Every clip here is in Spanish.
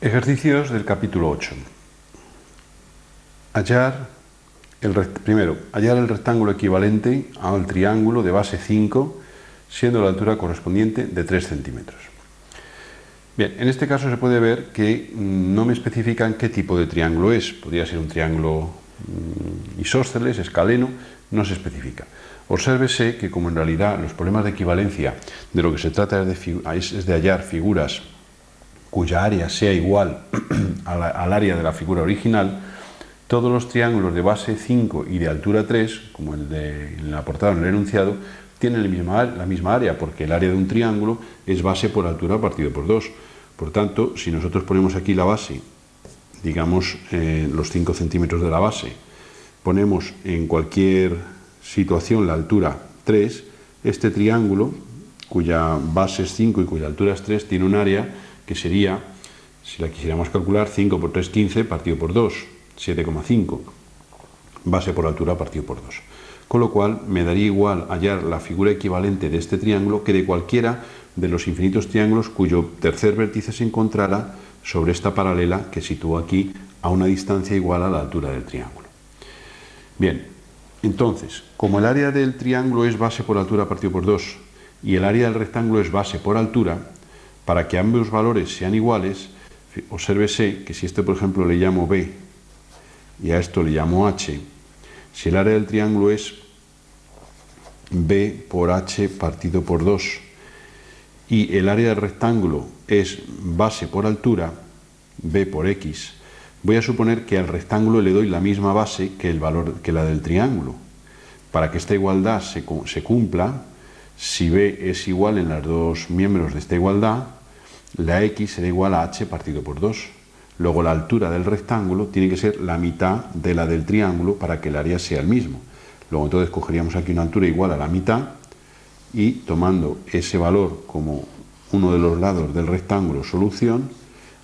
Ejercicios del capítulo 8. Primero, hallar el rectángulo equivalente al triángulo de base 5, siendo la altura correspondiente de 3 centímetros. Bien, en este caso se puede ver que no me especifican qué tipo de triángulo es. Podría ser un triángulo isósceles, escaleno, no se especifica. Obsérvese que como en realidad los problemas de equivalencia de lo que se trata es de hallar figuras cuya área sea igual al área de la figura original, todos los triángulos de base 5 y de altura 3, como el de en la portada en el enunciado, tienen la misma área, porque el área de un triángulo es base por altura partido por 2. Por tanto, si nosotros ponemos aquí la base, digamos los 5 centímetros de la base, ponemos en cualquier situación la altura 3, este triángulo, cuya base es 5 y cuya altura es 3, tiene un área que sería, si la quisiéramos calcular, 5 por 3, 15, partido por 2, 7,5, base por altura partido por 2. Con lo cual, me daría igual hallar la figura equivalente de este triángulo que de cualquiera de los infinitos triángulos cuyo tercer vértice se encontrara sobre esta paralela que sitúo aquí a una distancia igual a la altura del triángulo. Bien, entonces, como el área del triángulo es base por altura partido por 2 y el área del rectángulo es base por altura, para que ambos valores sean iguales, obsérvese que si esto, por ejemplo, le llamo B y a esto le llamo H, si el área del triángulo es B por H partido por 2 y el área del rectángulo es base por altura, B por X, voy a suponer que al rectángulo le doy la misma base que la del triángulo. Para que esta igualdad se cumpla, si B es igual en los dos miembros de esta igualdad, la X será igual a H partido por 2. Luego la altura del rectángulo tiene que ser la mitad de la del triángulo para que el área sea el mismo. Luego entonces cogeríamos aquí una altura igual a la mitad y tomando ese valor como uno de los lados del rectángulo solución,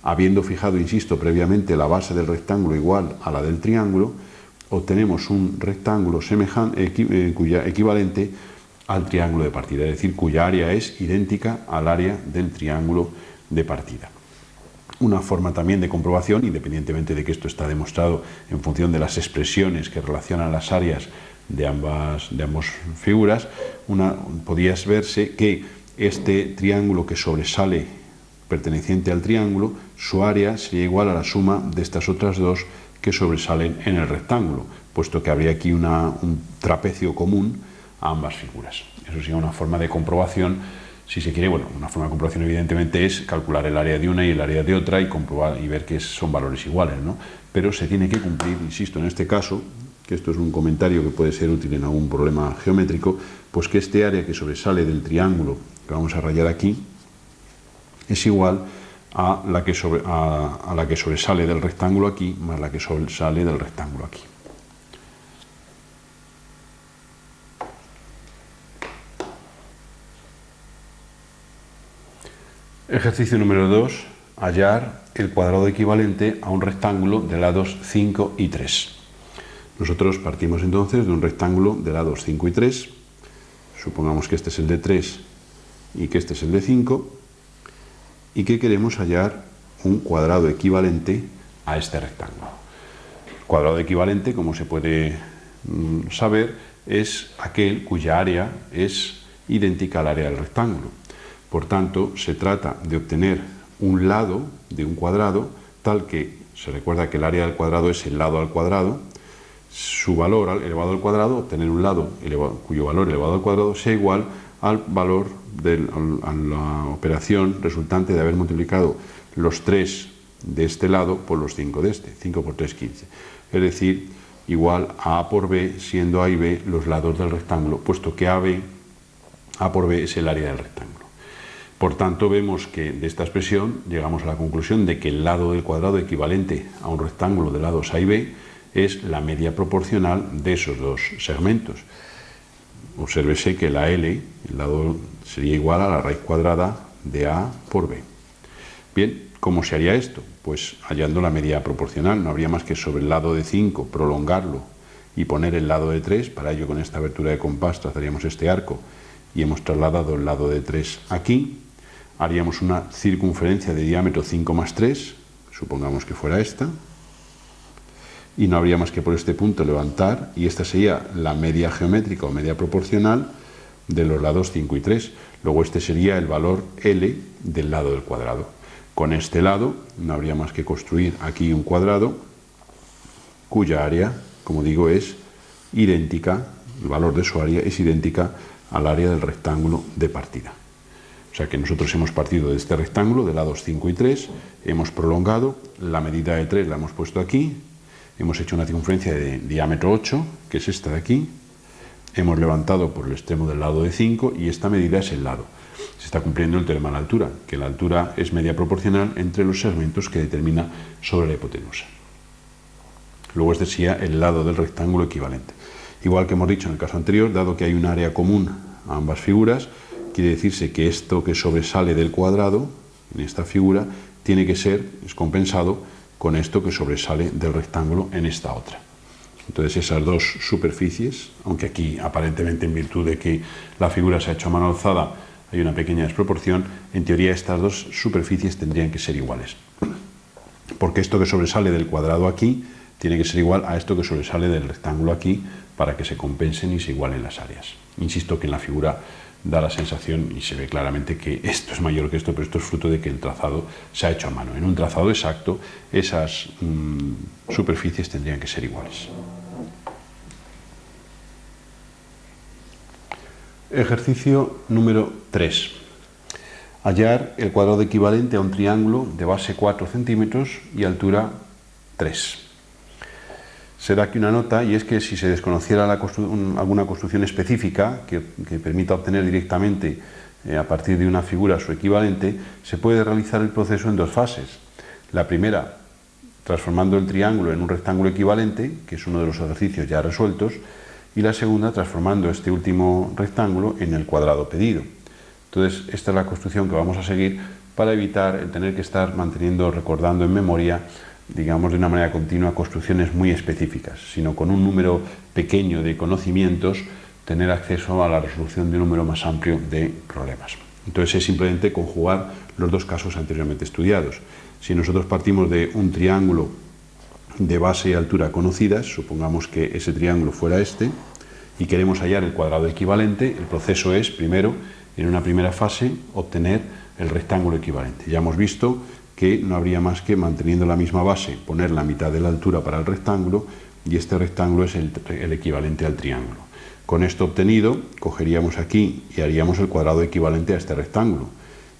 habiendo fijado, insisto, previamente la base del rectángulo igual a la del triángulo, obtenemos un rectángulo equivalente al triángulo de partida, es decir, cuya área es idéntica al área del triángulo de partida. Una forma también de comprobación, independientemente de que esto está demostrado en función de las expresiones que relacionan las áreas de ambas figuras, podría verse que este triángulo que sobresale perteneciente al triángulo, su área sería igual a la suma de estas otras dos que sobresalen en el rectángulo, puesto que habría aquí un trapecio común a ambas figuras. Eso sería una forma de comprobación, si se quiere. Bueno, una forma de comprobación evidentemente es calcular el área de una y el área de otra y comprobar y ver que son valores iguales, ¿no? Pero se tiene que cumplir, insisto, en este caso, que esto es un comentario que puede ser útil en algún problema geométrico, pues que este área que sobresale del triángulo que vamos a rayar aquí es igual a la que sobresale del rectángulo aquí más la que sobresale del rectángulo aquí. Ejercicio número 2. Hallar el cuadrado equivalente a un rectángulo de lados 5 y 3. Nosotros partimos entonces de un rectángulo de lados 5 y 3. Supongamos que este es el de 3 y que este es el de 5. Y que queremos hallar un cuadrado equivalente a este rectángulo. El cuadrado equivalente, como se puede saber, es aquel cuya área es idéntica al área del rectángulo. Por tanto, se trata de obtener un lado de un cuadrado tal que, se recuerda que el área del cuadrado es el lado al cuadrado, su valor elevado al cuadrado, obtener un lado cuyo valor elevado al cuadrado sea igual al valor a la operación resultante de haber multiplicado los 3 de este lado por los 5 de este, 5 por 3, 15. Es decir, igual a A por B, siendo A y B los lados del rectángulo, puesto que A por B es el área del rectángulo. Por tanto, vemos que de esta expresión llegamos a la conclusión de que el lado del cuadrado equivalente a un rectángulo de lados A y B es la media proporcional de esos dos segmentos. Obsérvese que la L, el lado, sería igual a la raíz cuadrada de A por B. Bien, ¿cómo se haría esto? Pues hallando la media proporcional. No habría más que sobre el lado de 5 prolongarlo y poner el lado de 3. Para ello, con esta abertura de compás trazaríamos este arco y hemos trasladado el lado de 3 aquí. Haríamos una circunferencia de diámetro 5 más 3, supongamos que fuera esta, y no habría más que por este punto levantar, y esta sería la media geométrica o media proporcional de los lados 5 y 3. Luego este sería el valor L del lado del cuadrado. Con este lado no habría más que construir aquí un cuadrado cuya área, como digo, es idéntica, el valor de su área es idéntica al área del rectángulo de partida. O sea que nosotros hemos partido de este rectángulo de lados 5 y 3, hemos prolongado, la medida de 3 la hemos puesto aquí, hemos hecho una circunferencia de diámetro 8, que es esta de aquí, hemos levantado por el extremo del lado de 5 y esta medida es el lado. Se está cumpliendo el teorema de la altura, que la altura es media proporcional entre los segmentos que determina sobre la hipotenusa. Luego este sería el lado del rectángulo equivalente. Igual que hemos dicho en el caso anterior, dado que hay un área común a ambas figuras, quiere decirse que esto que sobresale del cuadrado, en esta figura, tiene que ser, es compensado con esto que sobresale del rectángulo en esta otra. Entonces esas dos superficies, aunque aquí aparentemente en virtud de que la figura se ha hecho a mano alzada hay una pequeña desproporción, en teoría estas dos superficies tendrían que ser iguales. Porque esto que sobresale del cuadrado aquí tiene que ser igual a esto que sobresale del rectángulo aquí para que se compensen y se igualen las áreas. Insisto que en la figura da la sensación y se ve claramente que esto es mayor que esto, pero esto es fruto de que el trazado se ha hecho a mano. En un trazado exacto esas superficies tendrían que ser iguales. Ejercicio número 3. Hallar el cuadrado equivalente a un triángulo de base 4 centímetros y altura 3. Se da aquí una nota, y es que si se desconociera alguna construcción específica que permita obtener directamente a partir de una figura su equivalente, se puede realizar el proceso en dos fases. La primera, transformando el triángulo en un rectángulo equivalente, que es uno de los ejercicios ya resueltos, y la segunda, transformando este último rectángulo en el cuadrado pedido. Entonces, esta es la construcción que vamos a seguir para evitar el tener que estar recordando en memoria, digamos de una manera continua, construcciones muy específicas, sino con un número pequeño de conocimientos, tener acceso a la resolución de un número más amplio de problemas. Entonces es simplemente conjugar los dos casos anteriormente estudiados. Si nosotros partimos de un triángulo de base y altura conocidas, supongamos que ese triángulo fuera este, y queremos hallar el cuadrado equivalente, el proceso es, primero, en una primera fase, obtener el rectángulo equivalente. Ya hemos visto que no habría más que, manteniendo la misma base, poner la mitad de la altura para el rectángulo, y este rectángulo es el equivalente al triángulo. Con esto obtenido, cogeríamos aquí y haríamos el cuadrado equivalente a este rectángulo.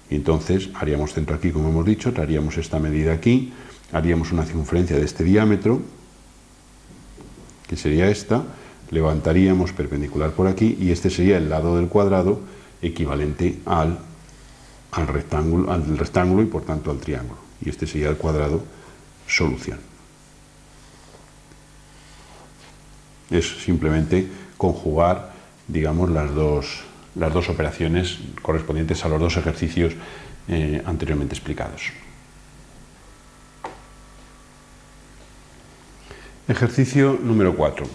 Y entonces haríamos centro aquí, como hemos dicho, traeríamos esta medida aquí, haríamos una circunferencia de este diámetro, que sería esta, levantaríamos perpendicular por aquí, y este sería el lado del cuadrado equivalente al rectángulo y por tanto al triángulo. Y este sería el cuadrado solución. Es simplemente conjugar, digamos, las dos operaciones correspondientes a los dos ejercicios anteriormente explicados. Ejercicio número 4.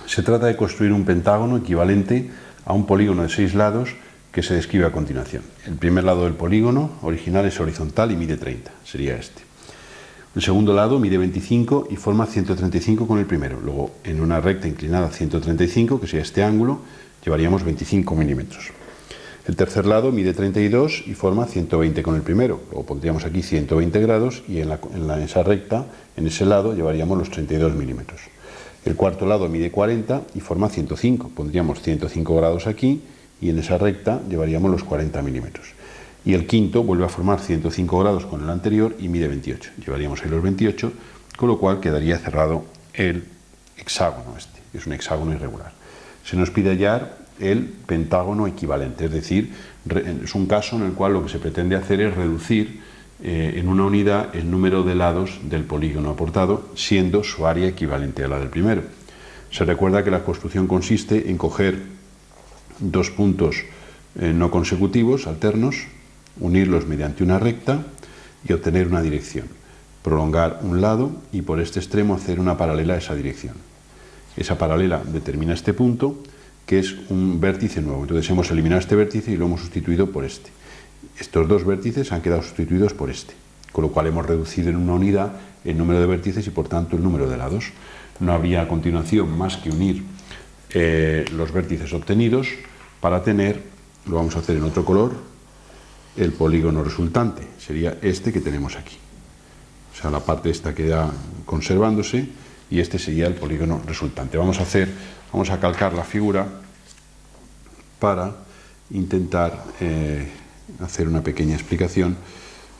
Se trata de construir un pentágono equivalente a un polígono de 6 lados que se describe a continuación. El primer lado del polígono original es horizontal y mide 30, sería este. El segundo lado mide 25 y forma 135 con el primero. Luego, en una recta inclinada 135, que sería este ángulo, llevaríamos 25 milímetros. El tercer lado mide 32 y forma 120 con el primero. Luego pondríamos aquí 120 grados y en esa recta, en ese lado, llevaríamos los 32 milímetros. El cuarto lado mide 40 y forma 105. Pondríamos 105 grados aquí y en esa recta llevaríamos los 40 milímetros. Y el quinto vuelve a formar 105 grados con el anterior y mide 28. Llevaríamos ahí los 28, con lo cual quedaría cerrado el hexágono este, que es un hexágono irregular. Se nos pide hallar el pentágono equivalente, es decir, es un caso en el cual lo que se pretende hacer es reducir en una unidad el número de lados del polígono aportado, siendo su área equivalente a la del primero. Se recuerda que la construcción consiste en coger dos puntos no consecutivos, alternos, unirlos mediante una recta y obtener una dirección, prolongar un lado y por este extremo hacer una paralela a esa dirección. Esa paralela determina este punto, que es un vértice nuevo. Entonces hemos eliminado este vértice y lo hemos sustituido por este. Estos dos vértices han quedado sustituidos por este, con lo cual hemos reducido en una unidad el número de vértices y por tanto el número de lados. No habría a continuación más que unir los vértices obtenidos para tener, lo vamos a hacer en otro color, el polígono resultante. Sería este que tenemos aquí. O sea, la parte esta queda conservándose y este sería el polígono resultante. Vamos a calcar la figura para intentar hacer una pequeña explicación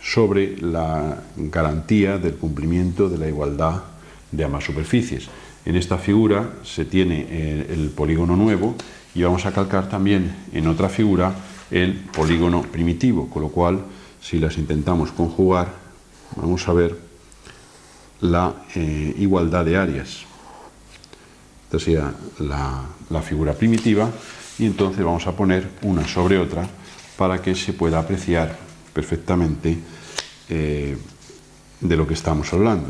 sobre la garantía del cumplimiento de la igualdad de ambas superficies. En esta figura se tiene el polígono nuevo y vamos a calcar también en otra figura el polígono primitivo, con lo cual, si las intentamos conjugar, vamos a ver la igualdad de áreas. Esta sería la figura primitiva y entonces vamos a poner una sobre otra para que se pueda apreciar perfectamente de lo que estamos hablando.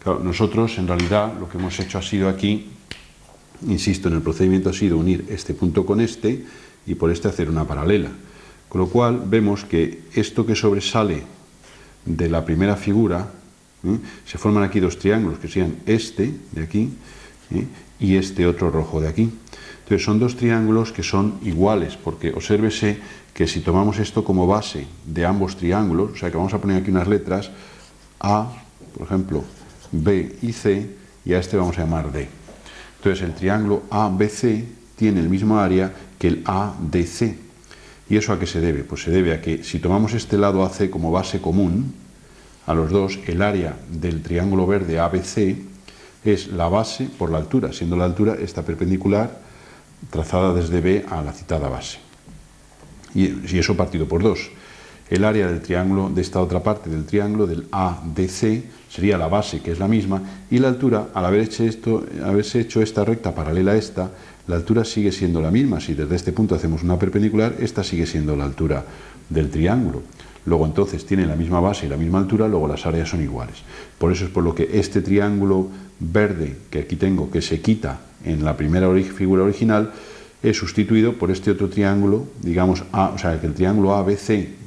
Claro, nosotros en realidad lo que hemos hecho ha sido aquí, insisto, en el procedimiento ha sido unir este punto con este y por este hacer una paralela. Con lo cual vemos que esto que sobresale de la primera figura, se forman aquí dos triángulos que serían este de aquí y este otro rojo de aquí. Entonces son dos triángulos que son iguales, porque obsérvese que si tomamos esto como base de ambos triángulos, o sea que vamos a poner aquí unas letras A, por ejemplo, B y C, y a este vamos a llamar D. Entonces el triángulo ABC tiene el mismo área que el ADC. ¿Y eso a qué se debe? Pues se debe a que si tomamos este lado AC como base común a los dos, el área del triángulo verde ABC es la base por la altura, siendo la altura esta perpendicular trazada desde B a la citada base. Y eso partido por dos. El área del triángulo, de esta otra parte del triángulo, del ADC, sería la base, que es la misma, y la altura, al haberse hecho esta recta paralela a esta, la altura sigue siendo la misma. Si desde este punto hacemos una perpendicular, esta sigue siendo la altura del triángulo. Luego entonces tiene la misma base y la misma altura, luego las áreas son iguales. Por eso es por lo que este triángulo verde que aquí tengo, que se quita en la primera figura original, es sustituido por este otro triángulo, digamos, o sea, que el triángulo ABC,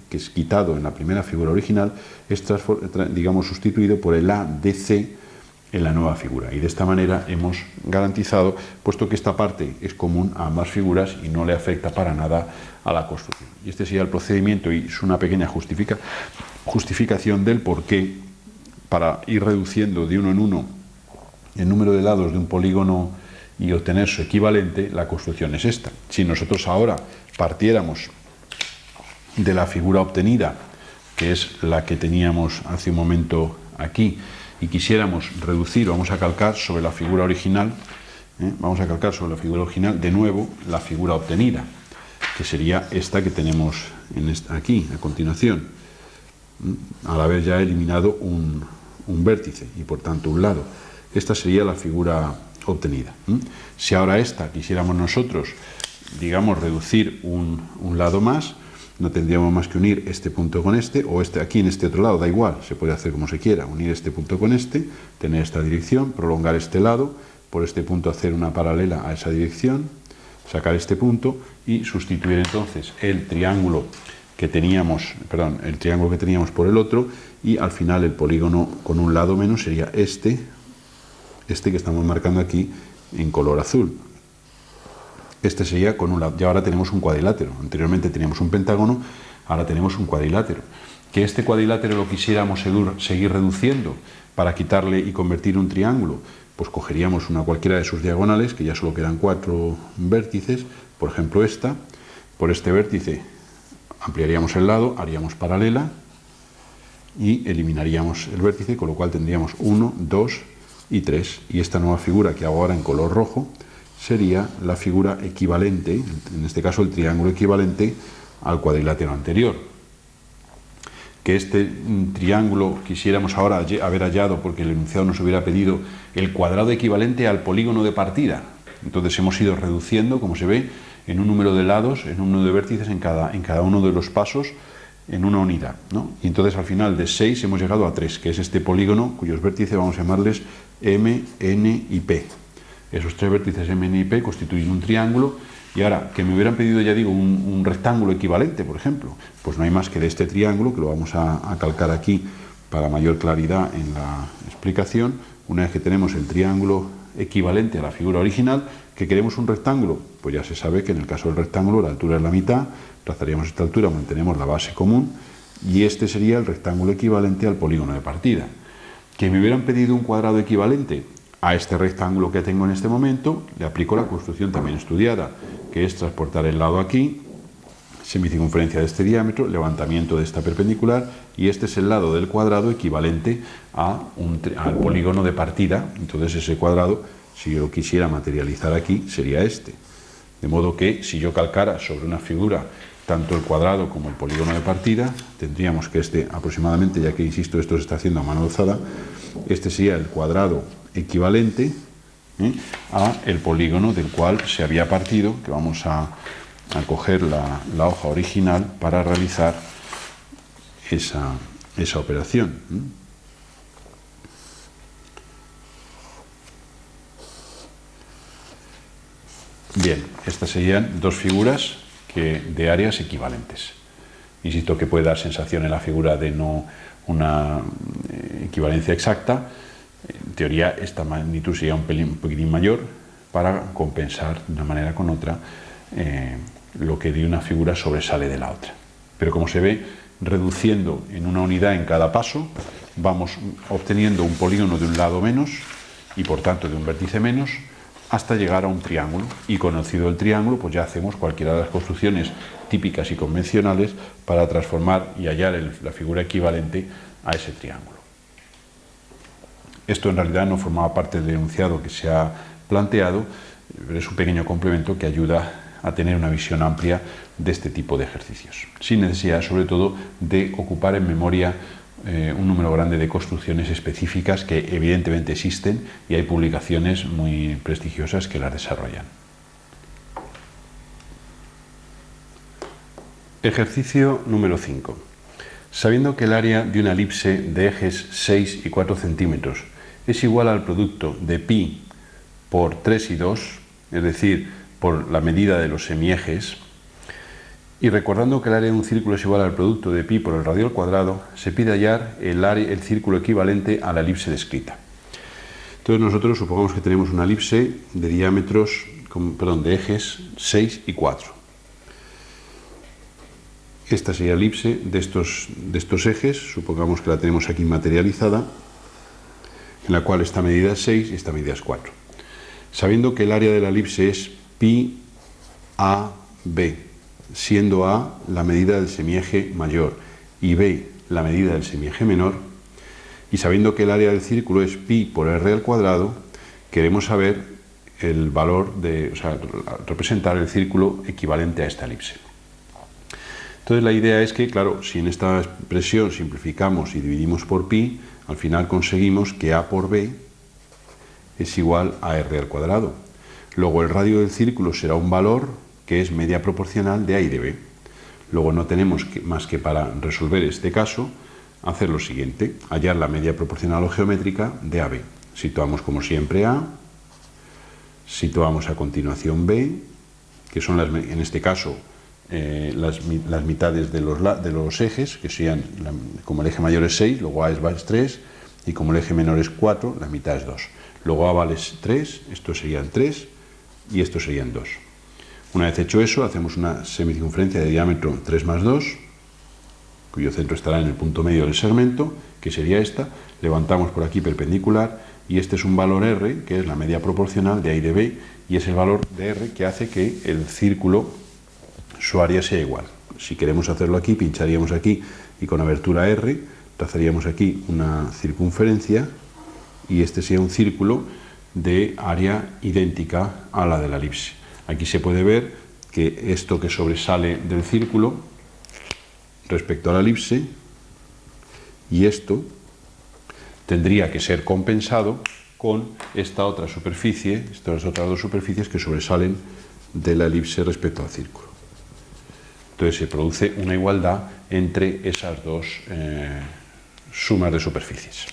que es quitado en la primera figura original, es digamos, sustituido por el ADC en la nueva figura. Y de esta manera hemos garantizado, puesto que esta parte es común a ambas figuras y no le afecta para nada a la construcción. Y este sería el procedimiento y es una pequeña justificación del por qué, para ir reduciendo de uno en uno el número de lados de un polígono y obtener su equivalente, la construcción es esta. Si nosotros ahora partiéramos de la figura obtenida, que es la que teníamos hace un momento aquí, y quisiéramos reducir, vamos a calcar sobre la figura original, vamos a calcar sobre la figura original de nuevo la figura obtenida, que sería esta que tenemos aquí a continuación, al haber ya eliminado un vértice y por tanto un lado. Esta sería la figura obtenida. Si ahora esta quisiéramos nosotros, digamos, reducir un lado más, no tendríamos más que unir este punto con este, o este aquí en este otro lado, da igual, se puede hacer como se quiera, unir este punto con este, tener esta dirección, prolongar este lado, por este punto hacer una paralela a esa dirección, sacar este punto y sustituir entonces el triángulo que teníamos, por el otro, y al final el polígono con un lado menos sería este que estamos marcando aquí en color azul. Este sería con un lado. Y ahora tenemos un cuadrilátero. Anteriormente teníamos un pentágono, ahora tenemos un cuadrilátero. Que este cuadrilátero lo quisiéramos seguir reduciendo para quitarle y convertir un triángulo, pues cogeríamos una cualquiera de sus diagonales, que ya solo quedan 4 vértices, por ejemplo esta. Por este vértice ampliaríamos el lado, haríamos paralela y eliminaríamos el vértice, con lo cual tendríamos 1, 2 y 3. Y esta nueva figura que hago ahora en color rojo sería la figura equivalente, en este caso el triángulo equivalente al cuadrilátero anterior. Que este triángulo quisiéramos ahora haber hallado, porque el enunciado nos hubiera pedido el cuadrado equivalente al polígono de partida. Entonces hemos ido reduciendo, como se ve, en un número de lados, en un número de vértices en cada uno de los pasos, en una unidad, ¿no? Y entonces al final de 6 hemos llegado a 3, que es este polígono cuyos vértices vamos a llamarles M, N y P. Esos 3 vértices M, N y P constituyen un triángulo. Y ahora, que me hubieran pedido, ya digo, un rectángulo equivalente, por ejemplo, pues no hay más que de este triángulo, que lo vamos a calcar aquí para mayor claridad en la explicación, una vez que tenemos el triángulo equivalente a la figura original, que queremos un rectángulo, pues ya se sabe que en el caso del rectángulo la altura es la mitad, trazaríamos esta altura, mantenemos la base común, y este sería el rectángulo equivalente al polígono de partida. Que me hubieran pedido un cuadrado equivalente a este rectángulo que tengo en este momento, le aplico la construcción también estudiada, que es transportar el lado aquí, semicircunferencia de este diámetro, levantamiento de esta perpendicular, y este es el lado del cuadrado equivalente al polígono de partida. Entonces ese cuadrado, si yo lo quisiera materializar aquí, sería este. De modo que si yo calcara sobre una figura tanto el cuadrado como el polígono de partida, tendríamos que este aproximadamente, ya que insisto, esto se está haciendo a mano alzada, este sería el cuadrado equivalente a el polígono del cual se había partido, que vamos a coger la hoja original para realizar esa operación. Bien, estas serían dos figuras de áreas equivalentes. Insisto que puede dar sensación en la figura de no una equivalencia exacta. En teoría esta magnitud sería un poquitín mayor para compensar de una manera con otra lo que de una figura sobresale de la otra. Pero como se ve, reduciendo en una unidad en cada paso, vamos obteniendo un polígono de un lado menos y por tanto de un vértice menos, hasta llegar a un triángulo, y conocido el triángulo, pues ya hacemos cualquiera de las construcciones típicas y convencionales para transformar y hallar la figura equivalente a ese triángulo. Esto en realidad no formaba parte del enunciado que se ha planteado, pero es un pequeño complemento que ayuda a tener una visión amplia de este tipo de ejercicios, sin necesidad sobre todo de ocupar en memoria un número grande de construcciones específicas que evidentemente existen y hay publicaciones muy prestigiosas que las desarrollan. Ejercicio número 5. Sabiendo que el área de una elipse de ejes 6 y 4 centímetros es igual al producto de pi por 3 y 2, es decir, por la medida de los semiejes, y recordando que el área de un círculo es igual al producto de pi por el radio al cuadrado, se pide hallar el círculo equivalente a la elipse descrita. Entonces nosotros supongamos que tenemos una elipse de de ejes 6 y 4. Esta sería la elipse de estos ejes, supongamos que la tenemos aquí materializada, en la cual esta medida es 6 y esta medida es 4. Sabiendo que el área de la elipse es pi a b, siendo A la medida del semieje mayor y B la medida del semieje menor, y sabiendo que el área del círculo es pi por r al cuadrado, queremos saber el valor representar el círculo equivalente a esta elipse. Entonces la idea es que, claro, si en esta expresión simplificamos y dividimos por pi, al final conseguimos que A por B es igual a r al cuadrado. Luego el radio del círculo será un valor que es media proporcional de A y de B. Luego no tenemos más que para resolver este caso hacer lo siguiente: hallar la media proporcional o geométrica de AB. Situamos como siempre A, situamos a continuación B, que son en este caso las mitades de los ejes, que serían, como el eje mayor es 6, luego A es 3, y como el eje menor es 4, la mitad es 2. Luego A vale 3, estos serían 3, y estos serían 2. Una vez hecho eso, hacemos una semicircunferencia de diámetro 3 más 2, cuyo centro estará en el punto medio del segmento, que sería esta. Levantamos por aquí perpendicular, y este es un valor R, que es la media proporcional de A y de B, y es el valor de R que hace que el círculo, su área sea igual. Si queremos hacerlo aquí, pincharíamos aquí, y con abertura R, trazaríamos aquí una circunferencia, y este sería un círculo de área idéntica a la de la elipse. Aquí se puede ver que esto que sobresale del círculo respecto a la elipse y esto tendría que ser compensado con esta otra superficie, estas otras dos superficies que sobresalen de la elipse respecto al círculo. Entonces se produce una igualdad entre esas dos sumas de superficies.